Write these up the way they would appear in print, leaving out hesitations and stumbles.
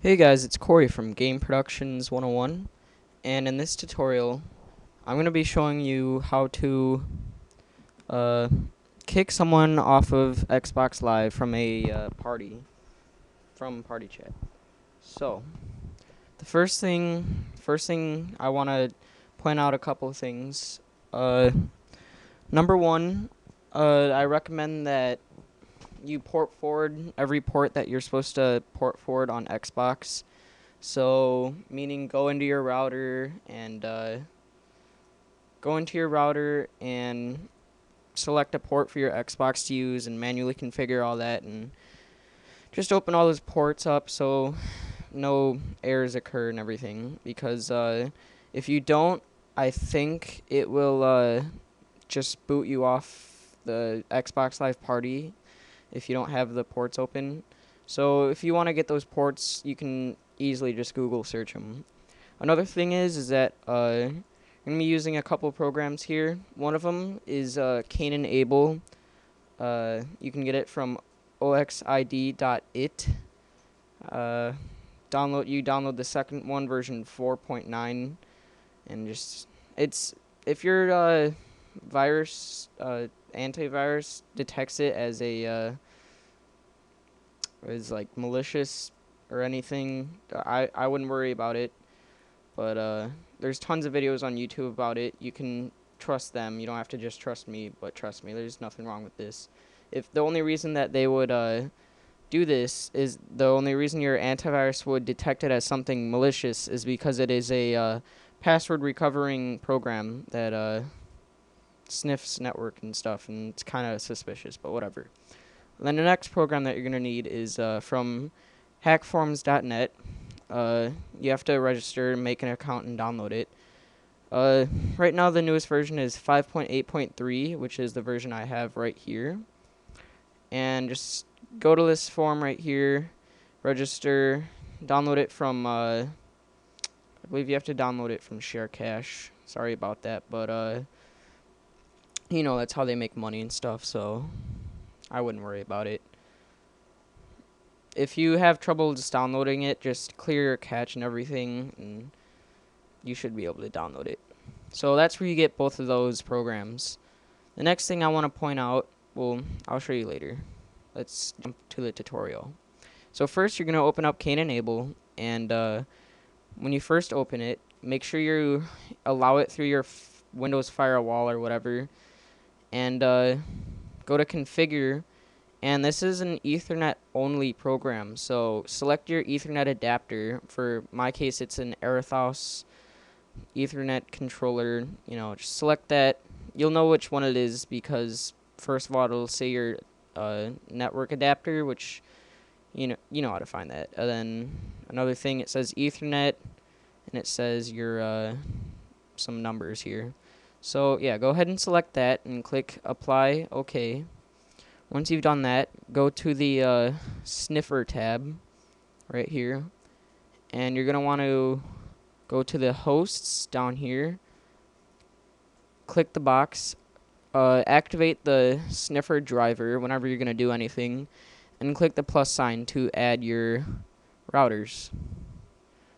Hey guys, it's Corey from Game Productions 101, and in this tutorial, I'm going to be showing you how to uh, kick someone off of Xbox Live from a from party chat. So, the first thing I want to point out a couple of things. Number one, I recommend that you port forward every port that you're supposed to port forward on Xbox. So, meaning go into your router and select a port for your Xbox to use and manually configure all that and just open all those ports up so no errors occur and everything. Because if you don't, I think it will just boot you off the Xbox Live Party if you don't have the ports open. So if you want to get those ports, you can easily just Google search them. Another thing is that I'm going to be using a couple programs here. One of them is Cain and Able. You can get it from oxid.it. Download the second one, version 4.9, and if your antivirus detects it as like malicious or anything, I wouldn't worry about it. But there's tons of videos on YouTube about it. You can trust them. You don't have to just trust me, but trust me, there's nothing wrong with this. If the only reason that they would do this is the only reason your antivirus would detect it as something malicious is because it is a password recovering program that sniffs network and stuff, and it's kind of suspicious, but whatever. And then the next program that you're going to need is from Hackforums.net. You have to register, make an account, and download it. Right now, the newest version is 5.8.3, which is the version I have right here. And just go to this form right here, register, download it from, I believe you have to download it from Share Cache. Sorry about that, but, that's how they make money and stuff, so I wouldn't worry about it. If you have trouble just downloading it, just clear your cache and everything, and you should be able to download it. So that's where you get both of those programs. The next thing I want to point out, well, I'll show you later. Let's jump to the tutorial. So first, you're going to open up Cain and Able, and when you first open it, make sure you allow it through your Windows firewall or whatever, and go to Configure. And this is an Ethernet only program, so select your Ethernet adapter. For my case, it's an Aerithos Ethernet controller. Just select that. You'll know which one it is because first of all, it'll say your network adapter, which you know how to find that. And then another thing, it says Ethernet, and it says your some numbers here. So yeah, go ahead and select that and click Apply. OK. Once you've done that, go to the sniffer tab right here, and you're going to want to go to the hosts down here, click the box, activate the sniffer driver whenever you're going to do anything, and click the plus sign to add your routers.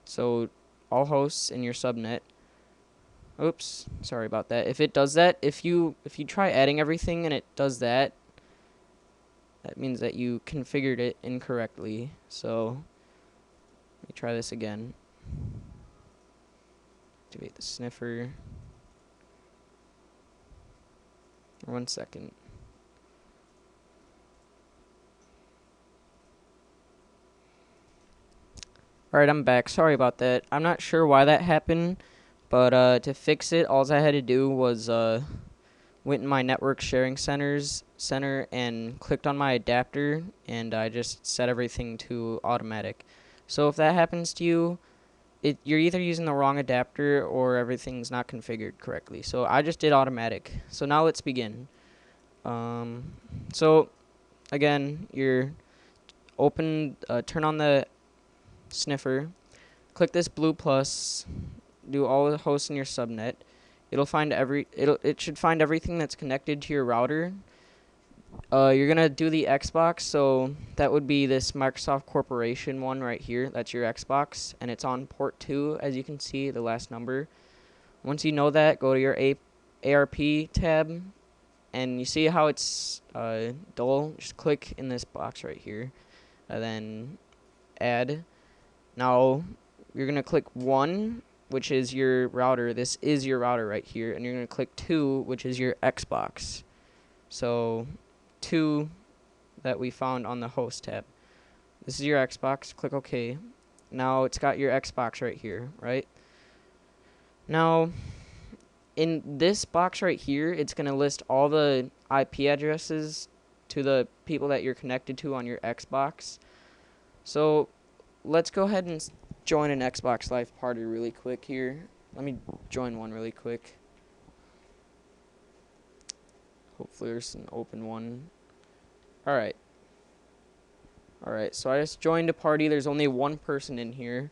So all hosts in your subnet. Oops, sorry about that. If it does that, if you try adding everything and it does that, that means that you configured it incorrectly. So let me try this again. Activate the sniffer. 1 second. Alright, I'm back. Sorry about that. I'm not sure why that happened, but to fix it, all I had to do was went in my network sharing center and clicked on my adapter, and I just set everything to automatic. So if that happens to you, you're either using the wrong adapter or everything's not configured correctly. So I just did automatic. So now let's begin. So again, turn on the sniffer, click this blue plus, do all the hosts in your subnet. It should find everything that's connected to your router. You're gonna do the Xbox, so that would be this Microsoft Corporation one right here. That's your Xbox, and it's on port 2, as you can see, the last number. Once you know that, go to your ARP tab, and you see how it's dull. Just click in this box right here, and then add. Now you're gonna click 1, which is your router. This is your router right here, and you're gonna click 2, which is your Xbox. So 2 that we found on the host tab. This is your Xbox. Click OK. Now it's got your Xbox right here, right? Now in this box right here, it's going to list all the IP addresses to the people that you're connected to on your Xbox. So let's go ahead and join an Xbox Live party really quick here. Let me join one really quick. Hopefully there's an open one. Alright, so I just joined a party. There's only one person in here.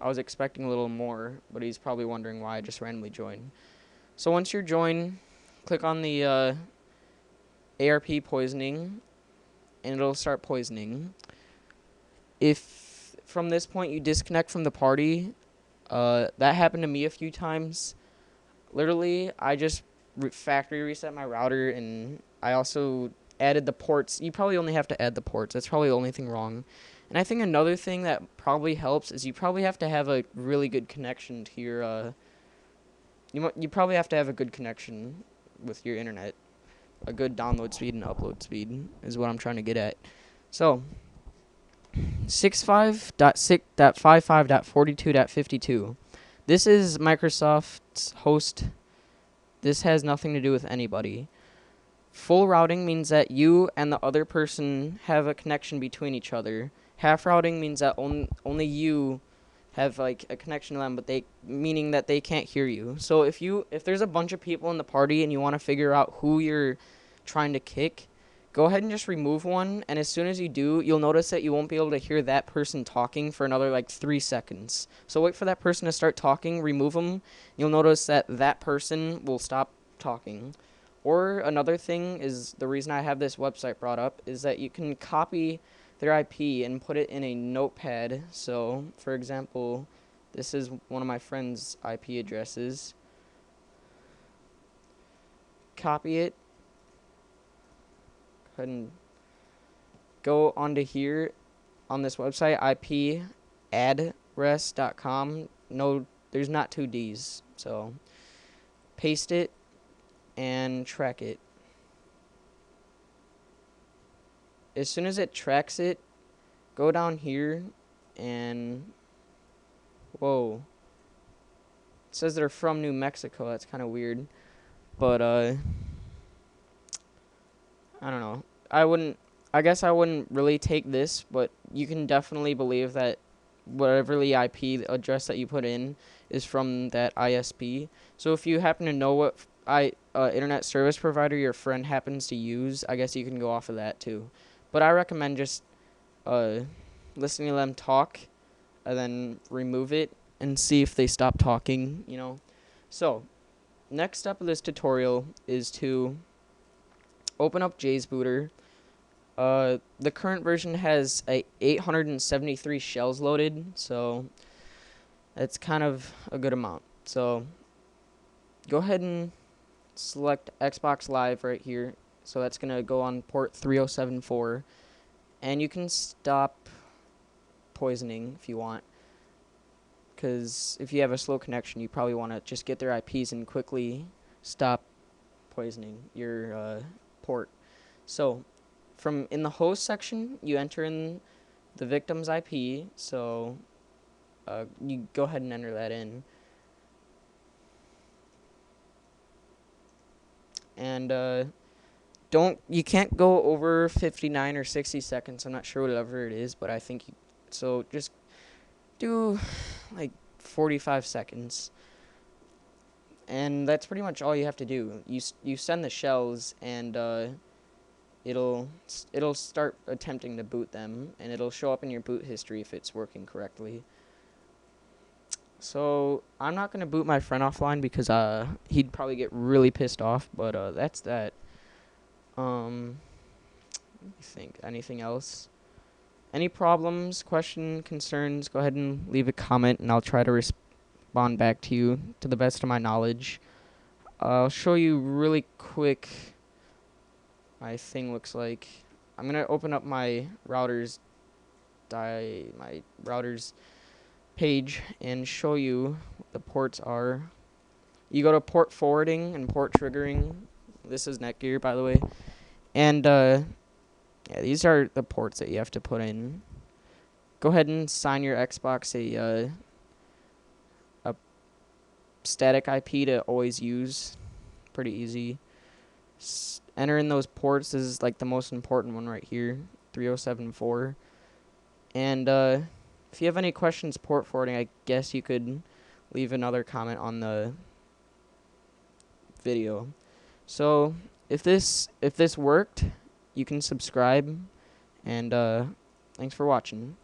I was expecting a little more, but he's probably wondering why I just randomly joined. So once you're joined, click on the ARP poisoning, and it'll start poisoning. If from this point you disconnect from the party, that happened to me a few times. Literally, I just factory reset my router, and I also added the ports. You probably only have to add the ports. That's probably the only thing wrong. And I think another thing that probably helps is you probably have to have a really good connection to your you probably have to have a good connection with your internet. A good download speed and upload speed is what I'm trying to get at. So 65.6.55.42.52. This is Microsoft's host. This has nothing to do with anybody. Full routing means that you and the other person have a connection between each other. Half routing means that only you have like a connection to them, but meaning that they can't hear you. So if there's a bunch of people in the party and you want to figure out who you're trying to kick, go ahead and just remove one, and as soon as you do, you'll notice that you won't be able to hear that person talking for another like 3 seconds. So wait for that person to start talking, remove them. You'll notice that that person will stop talking. Or another thing is, the reason I have this website brought up is that you can copy their IP and put it in a notepad. So, for example, this is one of my friend's IP addresses. Copy it. Go ahead and go onto here on this website, ipaddress.com. No, there's not 2 D's. So, paste it and track it. As soon as it tracks it, go down here and whoa, it says they're from New Mexico. That's kind of weird, but I don't know. I guess I wouldn't really take this, but you can definitely believe that whatever the IP address that you put in is from that ISP. So if you happen to know what internet service provider your friend happens to use, I guess you can go off of that too. But I recommend just listening to them talk and then remove it and see if they stop talking, you know. So next step of this tutorial is to open up JSBooter. The current version has 873 shells loaded, so that's kind of a good amount. So go ahead and select Xbox Live right here. So that's going to go on port 3074. And you can stop poisoning if you want. Because if you have a slow connection, you probably want to just get their IPs and quickly stop poisoning your port. So from in the host section, you enter in the victim's IP. So you go ahead and enter that in. And you can't go over 59 or 60 seconds. I'm not sure whatever it is, but I think so just do like 45 seconds. And that's pretty much all you have to do. You send the shells, and it'll start attempting to boot them, and it'll show up in your boot history if it's working correctly. So I'm not gonna boot my friend offline because he'd probably get really pissed off. But that's that. Let me think. Anything else? Any problems, question, concerns, go ahead and leave a comment, and I'll try to respond back to you to the best of my knowledge. I'll show you really quick my thing looks like. I'm going to open up my routers page and show you what the ports are. You go to port forwarding and port triggering. This is Netgear, by the way. And yeah, these are the ports that you have to put in. Go ahead and assign your Xbox a static IP to always use. Pretty easy. Enter in those ports. This is like the most important one right here, 3074. And if you have any questions port forwarding, I guess you could leave another comment on the video. So if this worked, you can subscribe, and thanks for watching.